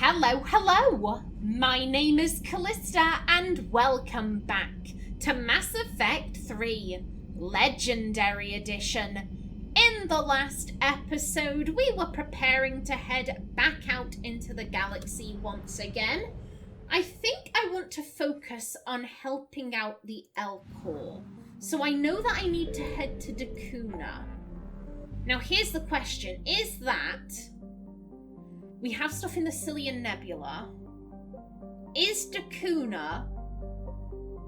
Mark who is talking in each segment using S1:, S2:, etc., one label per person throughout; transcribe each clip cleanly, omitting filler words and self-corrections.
S1: Hello! My name is Kallista and welcome back to Mass Effect 3 Legendary Edition. In the last episode, we were preparing to head back out into the galaxy once again. I think I want to focus on helping out the Elcor. So I know that I need to head to Dakuna. Now here's the question, is that... we have stuff in the Silean Nebula. Is Dakuna...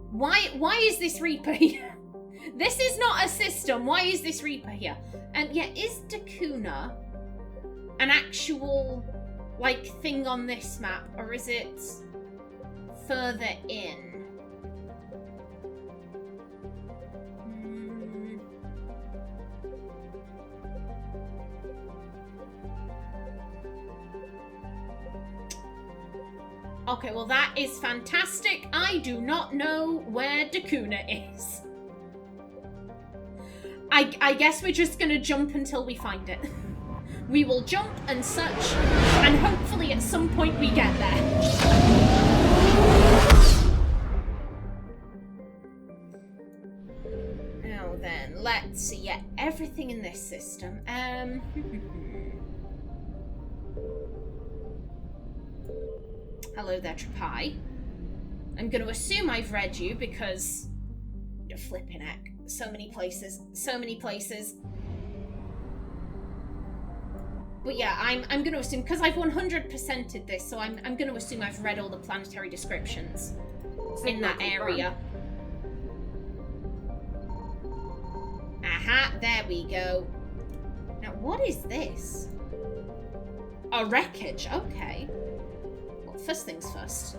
S1: Why is this Reaper here? This is not a system. Why is this Reaper here? And yeah, is Dakuna an actual, like, thing on this map? Or is it further in? Okay, well that is fantastic. I do not know where Dakuna is. I guess we're just gonna jump until we find it. We will jump and such, and hopefully at some point we get there. Now then, let's see. Yeah, everything in this system. Hello there, Trapai. I'm going to assume I've read you because... you're flipping heck. So many places. So many places. But yeah, I'm going to assume... because I've 100%ed this, so I'm going to assume I've read all the planetary descriptions in that area. Aha, there we go. Now, what is this? A wreckage, okay. First things first.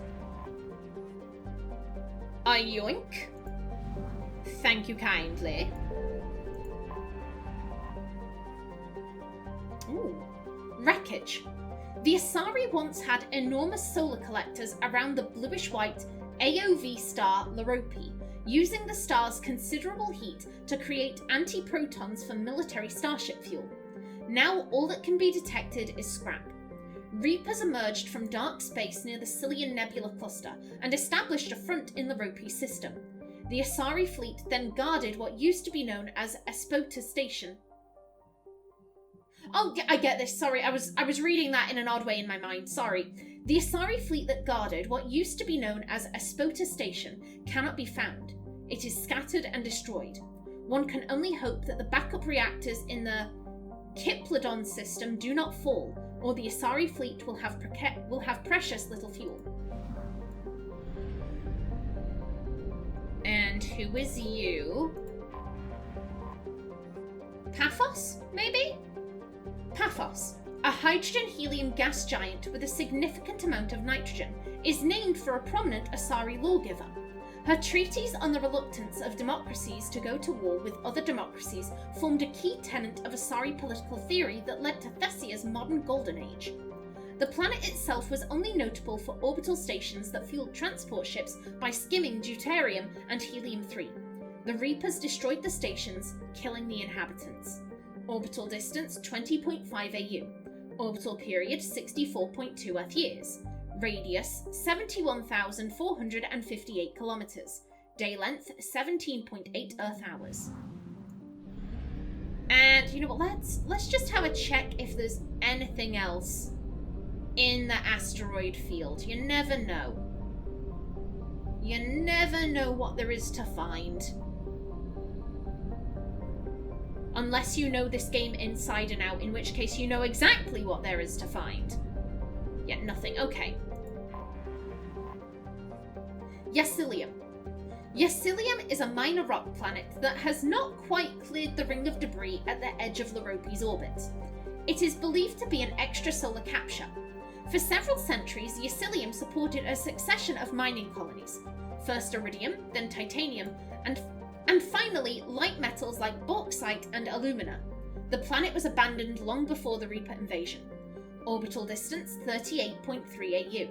S1: A yoink. Thank you kindly. Ooh. Wreckage. The Asari once had enormous solar collectors around the bluish-white AOV star Loropi, using the star's considerable heat to create anti-protons for military starship fuel. Now all that can be detected is scrap. Reapers emerged from dark space near the Silean Nebula cluster and established a front in the Loropi system. The Asari fleet then guarded what used to be known as Espota Station. Oh, I get this. Sorry, I was reading that in an odd way in my mind. Sorry. The Asari fleet that guarded what used to be known as Espota Station cannot be found. It is scattered and destroyed. One can only hope that the backup reactors in the Kiplodon system do not fall, or the Asari fleet will have precious little fuel. And who is you? Paphos, maybe? Paphos, a hydrogen-helium gas giant with a significant amount of nitrogen, is named for a prominent Asari lawgiver. Her treatise on the reluctance of democracies to go to war with other democracies formed a key tenet of Asari political theory that led to Thessia's modern golden age. The planet itself was only notable for orbital stations that fueled transport ships by skimming deuterium and helium-3. The Reapers destroyed the stations, killing the inhabitants. Orbital distance 20.5 AU. Orbital period 64.2 Earth years. Radius 71,458 kilometers. Day length 17.8 Earth hours. And you know what? Let's just have a check if there's anything else in the asteroid field. You never know. You never know what there is to find. Unless you know this game inside and out, in which case you know exactly what there is to find. Yet nothing. Okay. Yasilium. Yasilium is a minor rock planet that has not quite cleared the ring of debris at the edge of Loropi's orbit. It is believed to be an extrasolar capture. For several centuries, Yasilium supported a succession of mining colonies. First iridium, then titanium, and finally light metals like bauxite and alumina. The planet was abandoned long before the Reaper invasion. Orbital distance 38.3 AU.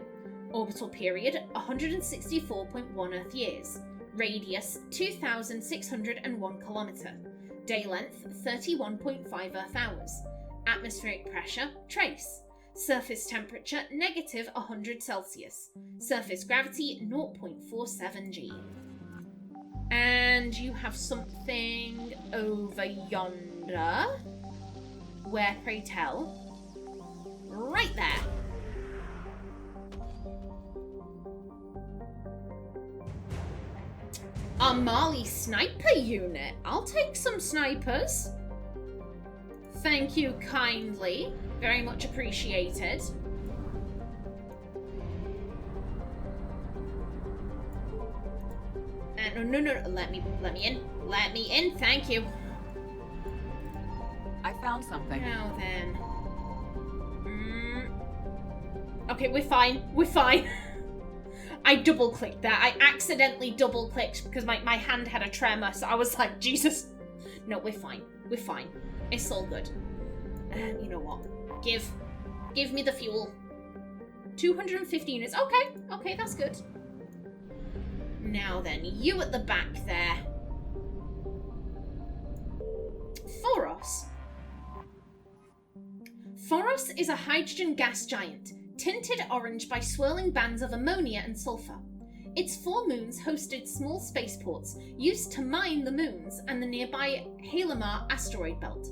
S1: Orbital period 164.1 Earth years. Radius 2,601 km. Day length 31.5 Earth hours. Atmospheric pressure trace. Surface temperature negative 100 Celsius. Surface gravity 0.47 G. And you have something over yonder. Where, pray tell? Right there. A Mali sniper unit. I'll take some snipers. Thank you kindly. Very much appreciated. No. Let me in. Let me in. Thank you.
S2: I found something.
S1: Now then. Okay, we're fine. We're fine. I double-clicked there. I accidentally double-clicked because my hand had a tremor, so I was like, Jesus. No, we're fine. We're fine. It's all good. You know what? Give me the fuel. 250 units. Okay, that's good. Now then, you at the back there. Foros. Foros is a hydrogen gas giant, tinted orange by swirling bands of ammonia and sulfur. Its 4 moons hosted small spaceports used to mine the moons and the nearby Halimar asteroid belt.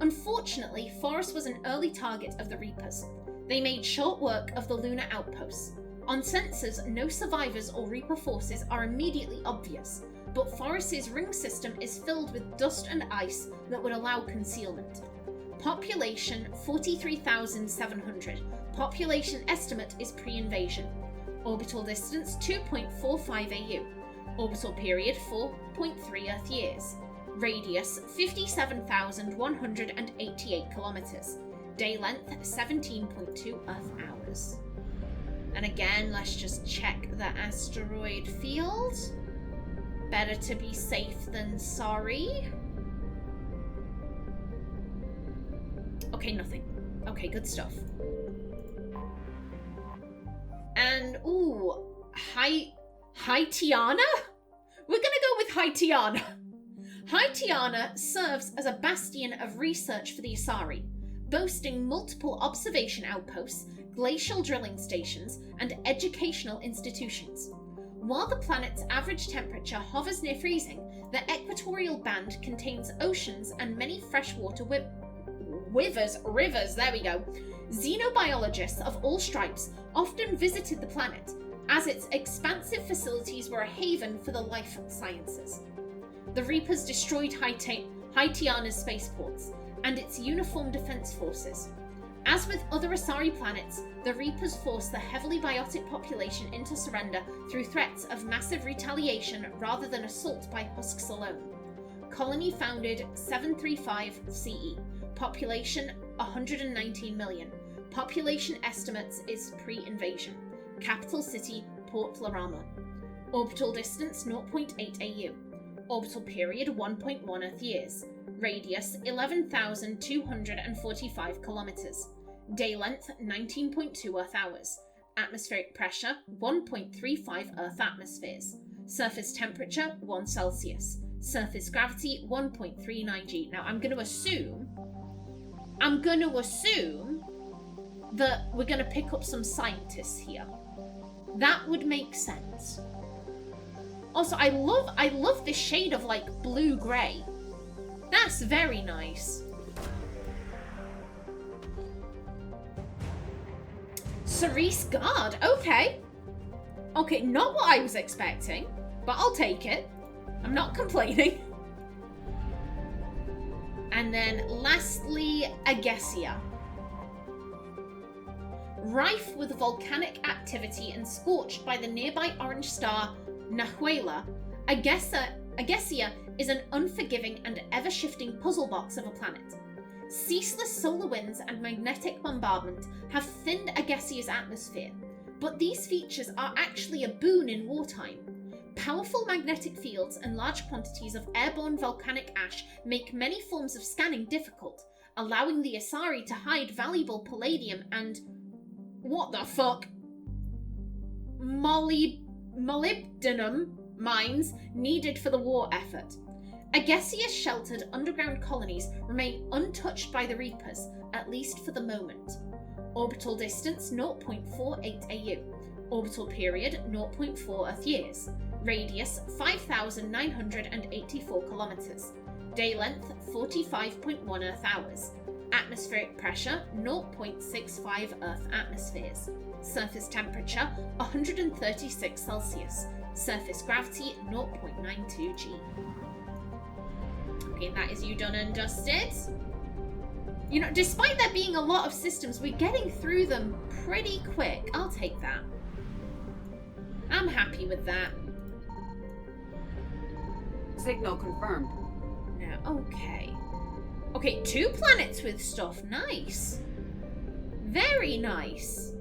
S1: Unfortunately, Foros was an early target of the Reapers. They made short work of the lunar outposts. On sensors, no survivors or Reaper forces are immediately obvious, but Foros's ring system is filled with dust and ice that would allow concealment. Population 43,700. Population estimate is pre-invasion. Orbital distance 2.45 AU. Orbital period 4.3 Earth years. Radius 57,188 kilometers. Day length 17.2 Earth hours. And again, let's just check the asteroid field. Better to be safe than sorry. Okay, nothing. Okay, good stuff. And, ooh, Haitiana? We're gonna go with Haitiana. Haitiana serves as a bastion of research for the Asari, boasting multiple observation outposts, glacial drilling stations, and educational institutions. While the planet's average temperature hovers near freezing, the equatorial band contains oceans and many freshwater rivers, there we go. Xenobiologists of all stripes often visited the planet, as its expansive facilities were a haven for the life sciences. The Reapers destroyed Haitiana's spaceports and its uniformed defense forces. As with other Asari planets, the Reapers forced the heavily biotic population into surrender through threats of massive retaliation rather than assault by husks alone. Colony founded 735 CE. Population 119 million. Population estimates is pre-invasion. Capital city Port Larama. Orbital distance 0.8 AU. Orbital period 1.1 Earth years. Radius 11,245 kilometers. Day length 19.2 Earth hours. Atmospheric pressure 1.35 Earth atmospheres. Surface temperature 1 Celsius. Surface gravity 1.39 G. Now I'm going to assume that we're going to pick up some scientists here. That would make sense. Also, I love this shade of like blue-grey. That's very nice. Cerise Guard, okay. Okay, not what I was expecting, but I'll take it. I'm not complaining. And then lastly, Agesia. Rife with volcanic activity and scorched by the nearby orange star Nahuela, Agesia is an unforgiving and ever-shifting puzzle box of a planet. Ceaseless solar winds and magnetic bombardment have thinned Agesia's atmosphere, but these features are actually a boon in wartime. Powerful magnetic fields and large quantities of airborne volcanic ash make many forms of scanning difficult, allowing the Asari to hide valuable palladium and... what the fuck? Molybdenum mines needed for the war effort. Agesia's sheltered underground colonies remain untouched by the Reapers, at least for the moment. Orbital distance 0.48 AU. Orbital period 0.4 Earth years. Radius 5,984 kilometers. Day length 45.1 Earth hours. Atmospheric pressure 0.65 Earth atmospheres. Surface temperature 136 Celsius. Surface gravity 0.92 G. Okay, that is you done and dusted. You know, despite there being a lot of systems, we're getting through them pretty quick. I'll take that. I'm happy with that.
S2: Signal confirmed.
S1: No, okay. Okay, 2 planets with stuff. Nice. Very nice.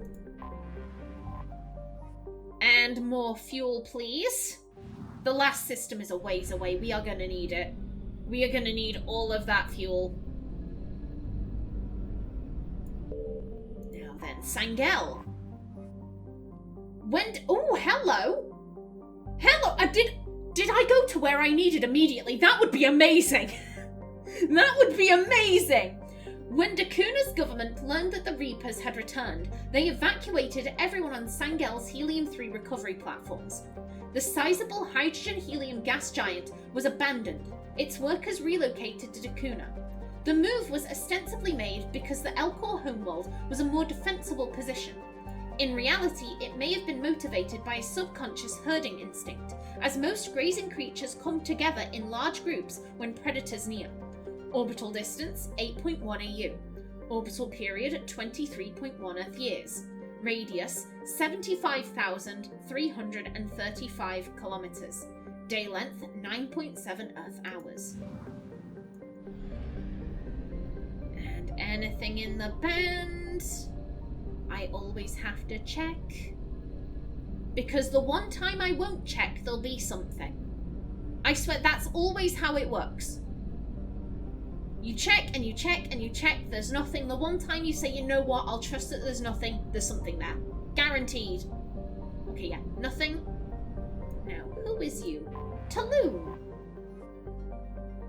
S1: And more fuel, please. The last system is a ways away. We are going to need it. We are going to need all of that fuel. Now then, Sangel. Oh, hello. Hello. Did I go to where I needed immediately? That would be amazing. That would be amazing. When Dakuna's government learned that the Reapers had returned, they evacuated everyone on Sangel's Helium-3 recovery platforms. The sizable hydrogen-helium gas giant was abandoned. Its workers relocated to Dakuna. The move was ostensibly made because the Elcor homeworld was a more defensible position. In reality, it may have been motivated by a subconscious herding instinct, as most grazing creatures come together in large groups when predators near. Orbital distance 8.1 AU. Orbital period 23.1 Earth years. Radius 75,335 kilometers. Day length 9.7 Earth hours. And anything in the band? I always have to check. Because the one time I won't check, there'll be something. I swear that's always how it works. You check and you check and you check, there's nothing. The one time you say, you know what, I'll trust that there's nothing, there's something there. Guaranteed. Okay, yeah, nothing. Now, who is you? Talun.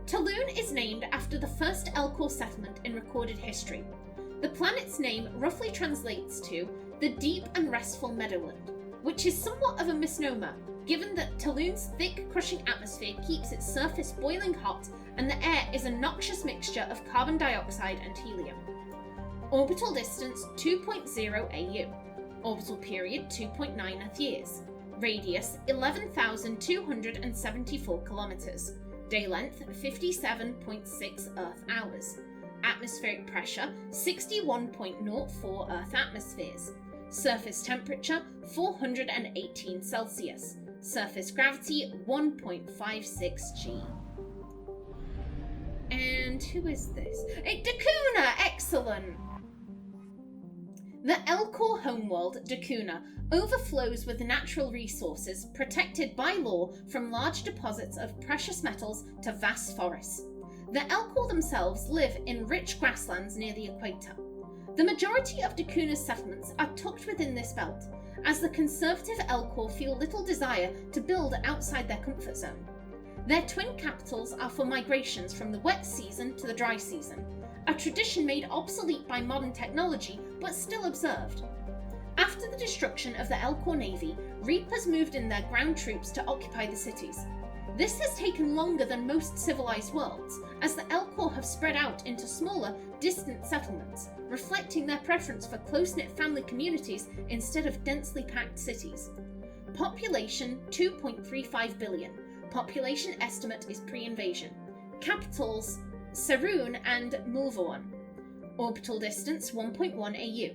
S1: Talun is named after the first Elcor settlement in recorded history. The planet's name roughly translates to the deep and restful Meadowland, which is somewhat of a misnomer, given that Talun's thick, crushing atmosphere keeps its surface boiling hot and the air is a noxious mixture of carbon dioxide and helium. Orbital distance 2.0 AU. Orbital period 2.9 Earth years. Radius 11,274 kilometers. Day length 57.6 Earth hours. Atmospheric pressure 61.04 Earth atmospheres. Surface temperature 418 Celsius. Surface gravity 1.56 G. And who is this? Dakuna! Excellent! The Elcor homeworld, Dakuna, overflows with natural resources protected by law from large deposits of precious metals to vast forests. The Elcor themselves live in rich grasslands near the equator. The majority of Dakuna's settlements are tucked within this belt, as the conservative Elcor feel little desire to build outside their comfort zone. Their twin capitals are for migrations from the wet season to the dry season, a tradition made obsolete by modern technology but still observed. After the destruction of the Elcor navy, Reapers moved in their ground troops to occupy the cities. This has taken longer than most civilized worlds, as the Elcor have spread out into smaller, distant settlements, reflecting their preference for close-knit family communities instead of densely packed cities. Population 2.35 billion. Population estimate is pre-invasion. Capitals Sarun and Mulvawan. Orbital distance 1.1 AU.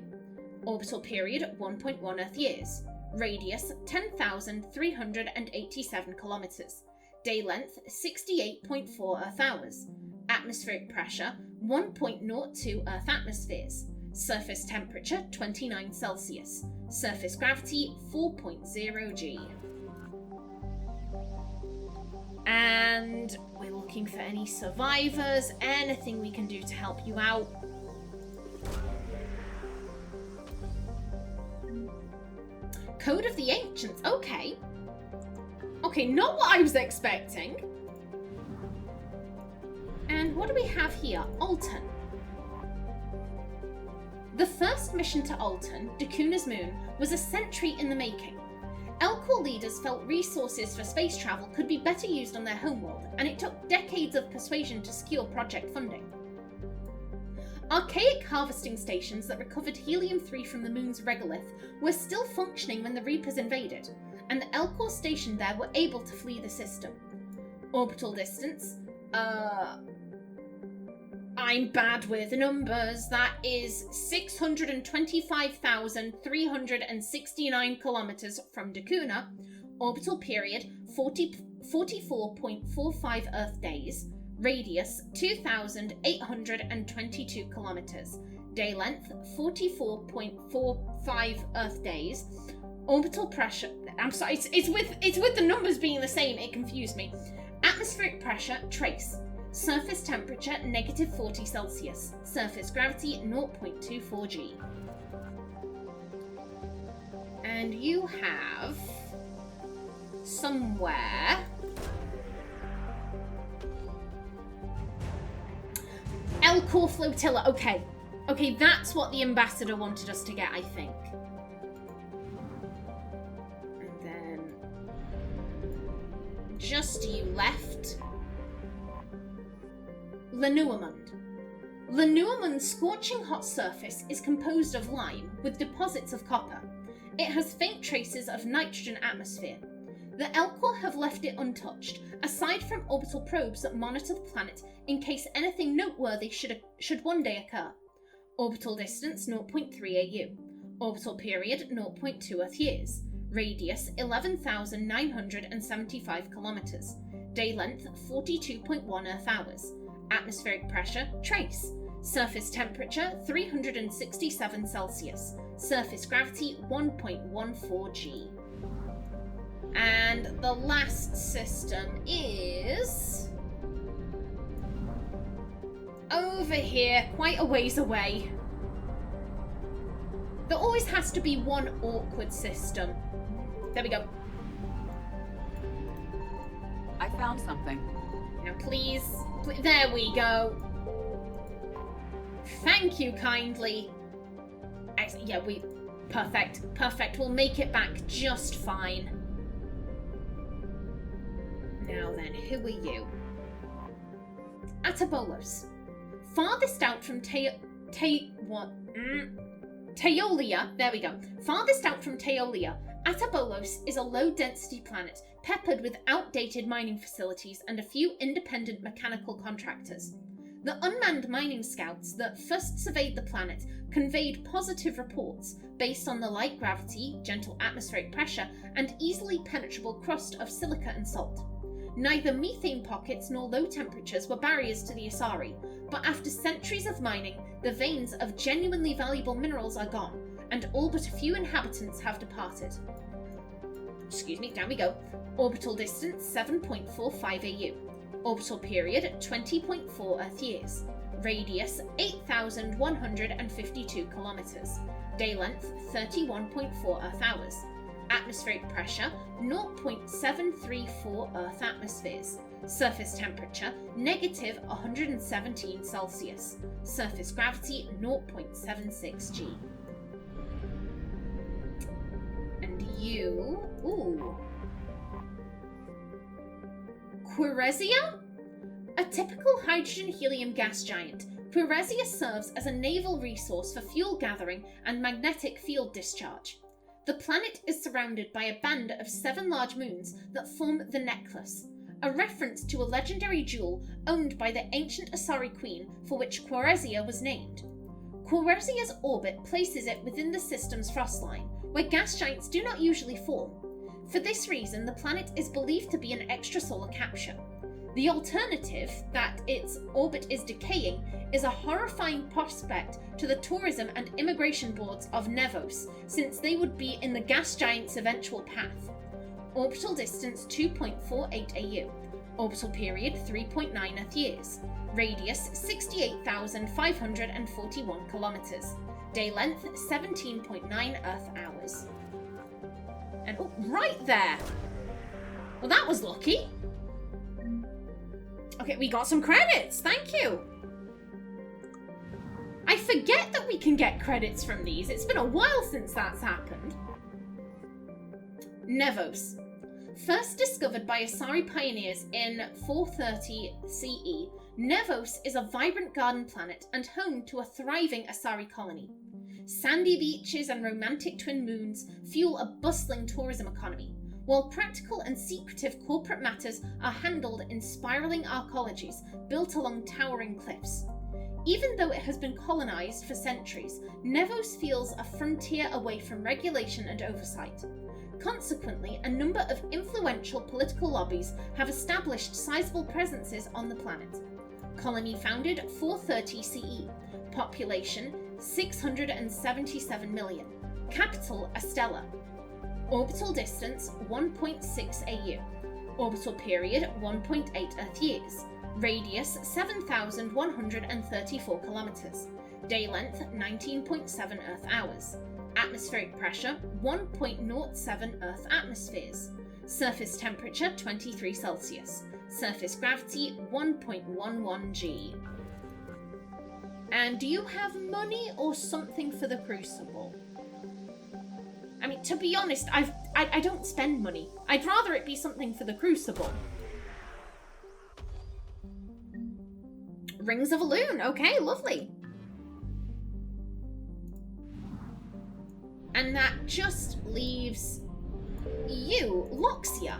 S1: Orbital period 1.1 Earth years. Radius 10,387 kilometers. Day length 68.4 Earth hours. Atmospheric pressure 1.02 Earth atmospheres. Surface temperature 29 Celsius. Surface gravity 4.0 G. And we're looking for any survivors, anything we can do to help you out. Code of the Ancients, okay. Okay, not what I was expecting. And what do we have here? Alton. The first mission to Alton, Dacuna's moon, was a century in the making. Elcor leaders felt resources for space travel could be better used on their homeworld, and it took decades of persuasion to secure project funding. Archaic harvesting stations that recovered helium-3 from the moon's regolith were still functioning when the Reapers invaded, and the Elcor stationed there were able to flee the system. Orbital distance, I'm bad with numbers. That is 625,369 kilometers from Dacuna. Orbital period 44.45 Earth days. Radius 2,822 kilometers. Day length 44.45 Earth days. Orbital pressure. I'm sorry, it's with the numbers being the same. It confused me. Atmospheric pressure trace. Surface temperature -40 Celsius. Surface gravity 0.24 G. And you have somewhere Elcor flotilla. Okay, that's what the ambassador wanted us to get, I think. And then just you left. Lanuamund. Lanuamund's scorching hot surface is composed of lime with deposits of copper. It has faint traces of nitrogen atmosphere. The Elcor have left it untouched, aside from orbital probes that monitor the planet in case anything noteworthy should one day occur. Orbital distance 0.3 AU. Orbital period 0.2 Earth years. Radius 11,975 kilometers. Day length 42.1 Earth hours. Atmospheric pressure trace. Surface temperature 367 Celsius. Surface gravity 1.14 G. And the last system is over here, quite a ways away. There always has to be one awkward system. There we go.
S2: I found something.
S1: Now please, there we go. Thank you kindly. Yeah, perfect. We'll make it back just fine. Now then, who are you? Atabolos. Farthest out from Teolia, there we go. Farthest out from Teolia, Atabolos is a low-density planet peppered with outdated mining facilities and a few independent mechanical contractors. The unmanned mining scouts that first surveyed the planet conveyed positive reports based on the light gravity, gentle atmospheric pressure, and easily penetrable crust of silica and salt. Neither methane pockets nor low temperatures were barriers to the Asari, but after centuries of mining, the veins of genuinely valuable minerals are gone, and all but a few inhabitants have departed. Excuse me, down we go. Orbital distance 7.45 AU. Orbital period 20.4 Earth years. Radius 8,152 kilometers. Day length 31.4 Earth hours. Atmospheric pressure 0.734 Earth atmospheres. Surface temperature -117 Celsius. Surface gravity 0.76 G. And you... Ooh. Querezia? A typical hydrogen-helium gas giant, Querezia serves as a naval resource for fuel gathering and magnetic field discharge. The planet is surrounded by a band of 7 large moons that form the Necklace, a reference to a legendary jewel owned by the ancient Asari queen for which Querezia was named. Querezia's orbit places it within the system's frost line, where gas giants do not usually form. For this reason, the planet is believed to be an extrasolar capture. The alternative, that its orbit is decaying, is a horrifying prospect to the tourism and immigration boards of Nevos, since they would be in the gas giant's eventual path. Orbital distance 2.48 AU. Orbital period 3.9 Earth years. Radius 68,541 kilometers. Day length 17.9 Earth hours. And oh, right there! Well, that was lucky. Okay, we got some credits. Thank you. I forget that we can get credits from these. It's been a while since that's happened. Nevos. First discovered by Asari pioneers in 430 CE, Nevos is a vibrant garden planet and home to a thriving Asari colony. Sandy beaches and romantic twin moons fuel a bustling tourism economy, while practical and secretive corporate matters are handled in spiraling arcologies built along towering cliffs. Even though it has been colonized for centuries, Nevos feels a frontier away from regulation and oversight. Consequently, a number of influential political lobbies have established sizable presences on the planet. Colony founded 430 CE. Population 677 million. Capital Estella. Orbital distance 1.6 AU. Orbital period 1.8 Earth years. Radius 7,134 kilometers. Day length 19.7 Earth hours. Atmospheric pressure 1.07 Earth atmospheres. Surface temperature 23 Celsius. Surface gravity 1.11 G. And do you have money or something for the Crucible? I mean, to be honest, I don't spend money. I'd rather it be something for the Crucible. Rings of Elune. Okay, lovely. And that just leaves you, Loxia.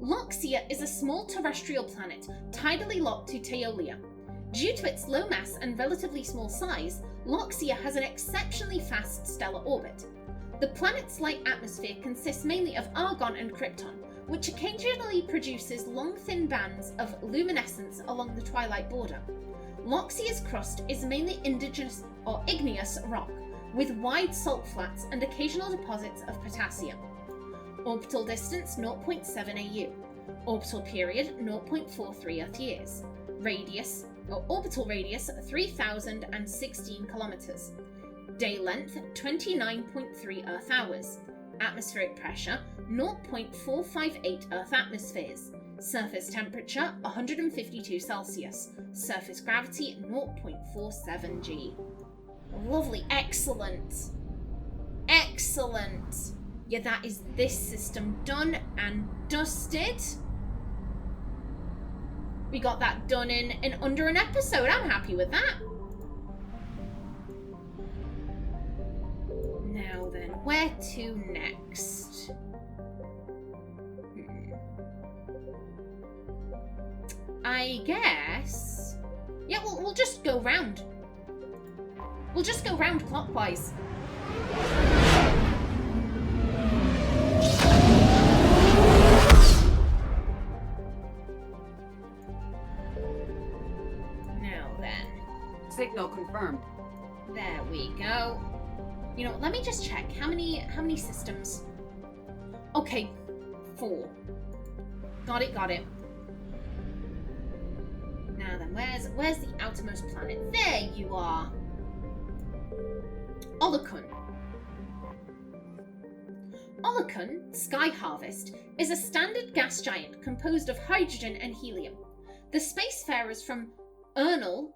S1: Loxia is a small terrestrial planet tidally locked to Teolia. Due to its low mass and relatively small size, Loxia has an exceptionally fast stellar orbit. The planet's light atmosphere consists mainly of argon and krypton, which occasionally produces long thin bands of luminescence along the twilight border. Loxia's crust is mainly indigenous or igneous rock, with wide salt flats and occasional deposits of potassium. Orbital distance 0.7 AU. Orbital period 0.43 Earth years. Orbital radius 3,016 kilometers. Day length 29.3 Earth hours. Atmospheric pressure 0.458 Earth atmospheres. Surface temperature 152 Celsius. Surface gravity 0.47 G. Lovely. Excellent. Excellent. Yeah, that is this system done and dusted. We got that done in under an episode. I'm happy with that. Now then, where to next? I guess... Yeah, we'll just go round. We'll just go round clockwise. Now then.
S2: Signal confirmed.
S1: There we go. You know, let me just check. How many systems? Okay, 4. Got it. Now then, where's the outermost planet? There you are. Olokun. Olokun, Sky Harvest, is a standard gas giant composed of hydrogen and helium. The spacefarers from Erinal,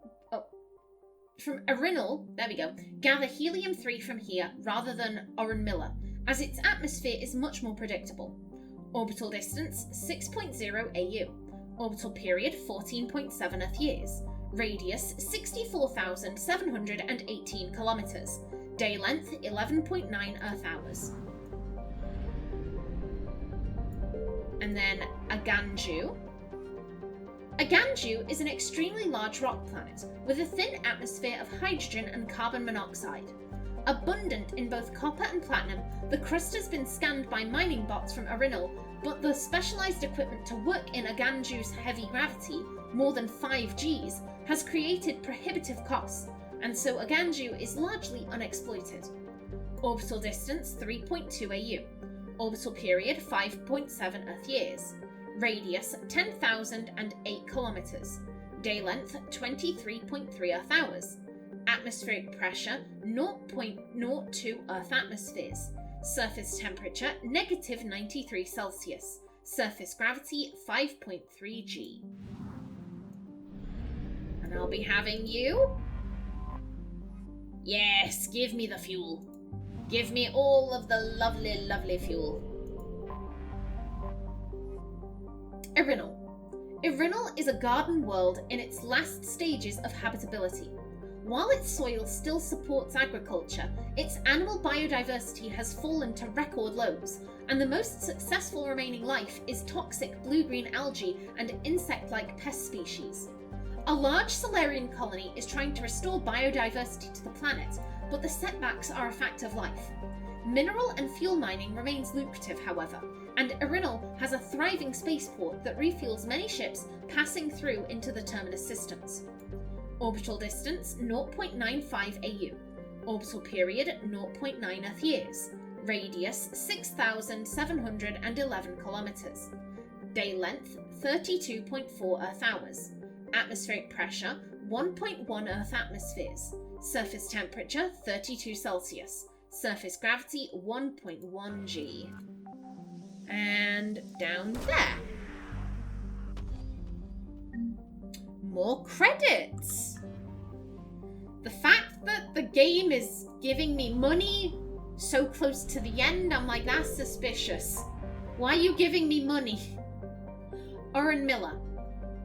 S1: there we go, gather helium-3 from here rather than Oren-Miller, as its atmosphere is much more predictable. Orbital distance 6.0 AU. Orbital period 14.7 Earth years. Radius 64,718 kilometers. Day length 11.9 Earth hours. And then Aganju. Aganju is an extremely large rock planet with a thin atmosphere of hydrogen and carbon monoxide. Abundant in both copper and platinum, the crust has been scanned by mining bots from Erinal, but the specialized equipment to work in Aganju's heavy gravity, more than 5 Gs, has created prohibitive costs, and so Aganju is largely unexploited. Orbital distance 3.2 AU. Orbital period 5.7 Earth years. Radius 10,008 kilometers. Day length 23.3 Earth hours. Atmospheric pressure 0.02 Earth atmospheres. Surface temperature negative 93 Celsius. Surface gravity 5.3 G. And I'll be having you. Yes, give me the fuel. Give me all of the lovely, lovely fuel. Irinal. Irinal is a garden world in its last stages of habitability. While its soil still supports agriculture, its animal biodiversity has fallen to record lows, and the most successful remaining life is toxic blue-green algae and insect-like pest species. A large Silean colony is trying to restore biodiversity to the planet, but the setbacks are a fact of life. Mineral and fuel mining remains lucrative, however, and Irinal has a thriving spaceport that refuels many ships passing through into the terminus systems. Orbital distance 0.95 AU. Orbital period 0.9 Earth years. Radius 6,711 kilometers. Day length 32.4 Earth hours. Atmospheric pressure 1.1 Earth atmospheres. Surface temperature 32 Celsius. Surface gravity 1.1 G. And down there. More credits. The fact that the game is giving me money so close to the end, I'm like, that's suspicious. Why are you giving me money? Oren Miller.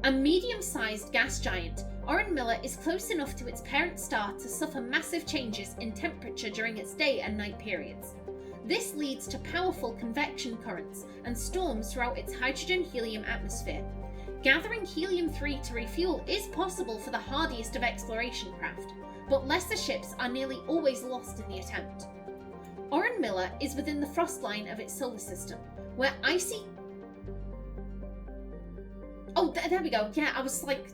S1: A medium-sized gas giant, Oren Miller is close enough to its parent star to suffer massive changes in temperature during its day and night periods. This leads to powerful convection currents and storms throughout its hydrogen-helium atmosphere. Gathering helium-3 to refuel is possible for the hardiest of exploration craft, but lesser ships are nearly always lost in the attempt. Oren Miller is within the frost line of its solar system, where icy... Oh, there we go. Yeah, I was like...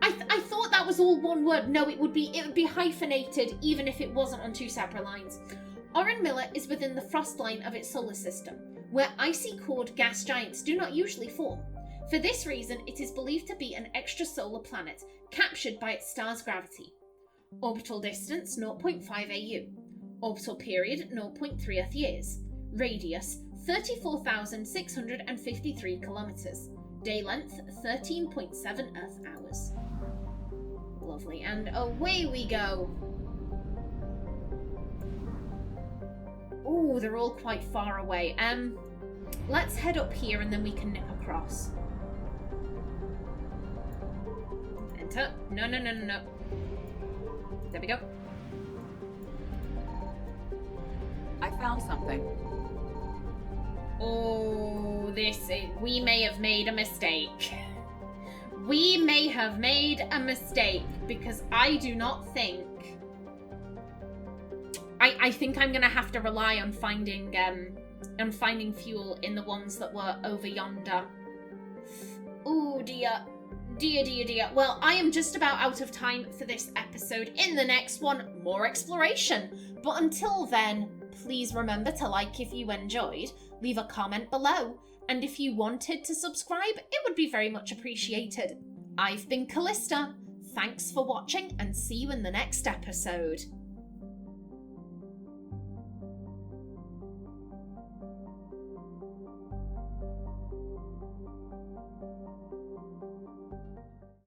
S1: I thought that was all one word. No, it would be hyphenated even if it wasn't on two separate lines. Oren Miller is within the frost line of its solar system, where icy-cored gas giants do not usually form. For this reason, it is believed to be an extrasolar planet, captured by its star's gravity. Orbital distance 0.5 AU. Orbital period 0.3 Earth years. Radius 34,653 kilometers. Day length 13.7 Earth hours. Lovely, and away we go. Ooh, they're all quite far away. Let's head up here and then we can nip across. Enter. No. There we go.
S2: I found something.
S1: Oh, we may have made a mistake. We may have made a mistake because I do not think... I think I'm gonna have to rely on finding fuel in the ones that were over yonder. Oh dear. Dear. Well, I am just about out of time for this episode. In the next one, more exploration. But until then, please remember to like if you enjoyed, leave a comment below, and if you wanted to subscribe, it would be very much appreciated. I've been Kallista. Thanks for watching, and see you in the next episode.